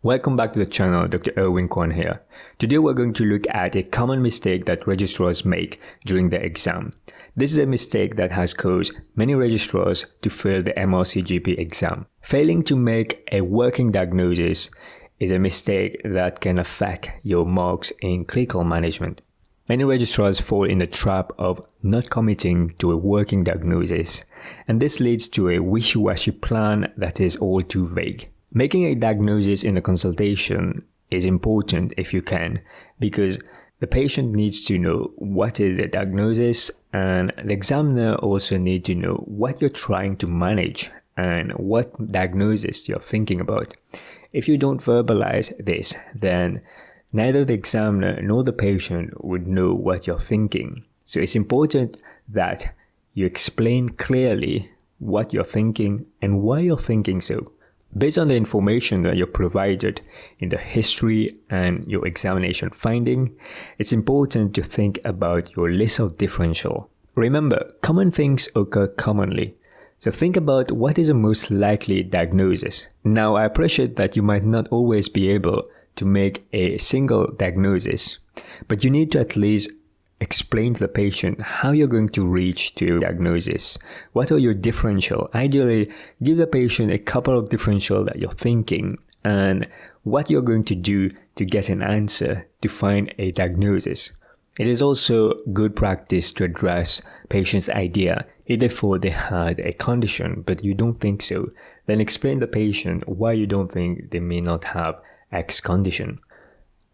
Welcome back to the channel, Dr. Erwin Kwun here. Today we're going to look at a common mistake that registrars make during the exam. This is a mistake that has caused many registrars to fail the MRCGP exam. Failing to make a working diagnosis is a mistake that can affect your marks in clinical management. Many registrars fall in the trap of not committing to a working diagnosis, and this leads to a wishy-washy plan that is all too vague. Making a diagnosis in the consultation is important if you can, because the patient needs to know what is the diagnosis, and the examiner also needs to know what you're trying to manage and what diagnosis you're thinking about. If you don't verbalize this, then neither the examiner nor the patient would know what you're thinking. So it's important that you explain clearly what you're thinking and why you're thinking so. Based on the information that you're provided in the history and your examination finding, it's important to think about your list of differential. Remember, common things occur commonly. So think about what is the most likely diagnosis. Now, I appreciate that you might not always be able to make a single diagnosis, but you need to at least explain to the patient how you're going to reach to a diagnosis. What are your differential? Ideally, give the patient a couple of differential that you're thinking and what you're going to do to get an answer to find a diagnosis. It is also good practice to address patient's idea, either for they had a condition but you don't think so. Then explain to the patient why you don't think they may not have X condition.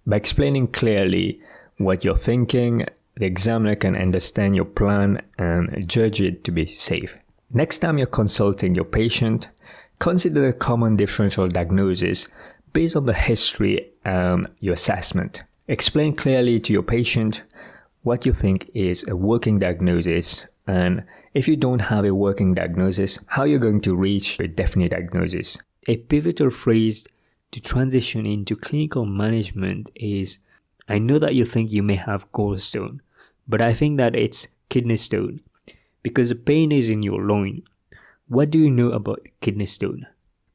By explaining clearly what you're thinking, the examiner can understand your plan and judge it to be safe. Next time you're consulting your patient, consider a common differential diagnosis based on the history and your assessment. Explain clearly to your patient what you think is a working diagnosis, and if you don't have a working diagnosis, how you're going to reach a definite diagnosis. A pivotal phrase to transition into clinical management is, I know that you think you may have gallstone, but I think that it's kidney stone because the pain is in your loin. What do you know about kidney stone?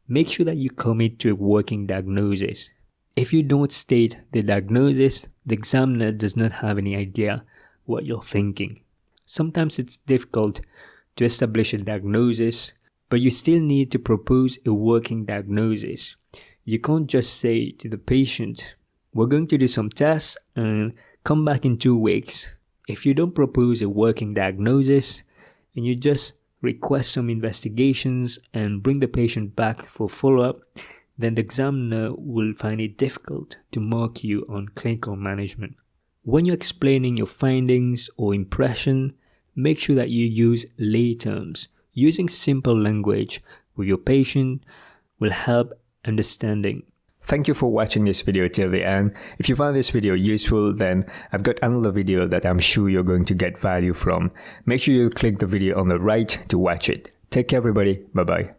Make sure that you commit to a working diagnosis. If you don't state the diagnosis, the examiner does not have any idea what you're thinking. Sometimes it's difficult to establish a diagnosis, but you still need to propose a working diagnosis. You can't just say to the patient, we're going to do some tests and come back in 2 weeks. If you don't propose a working diagnosis and you just request some investigations and bring the patient back for follow-up, then the examiner will find it difficult to mark you on clinical management. When you're explaining your findings or impression, make sure that you use lay terms. Using simple language with your patient will help understanding. Thank you for watching this video till the end. If you found this video useful, then I've got another video that I'm sure you're going to get value from. Make sure you click the video on the right to watch it. Take care everybody. Bye bye.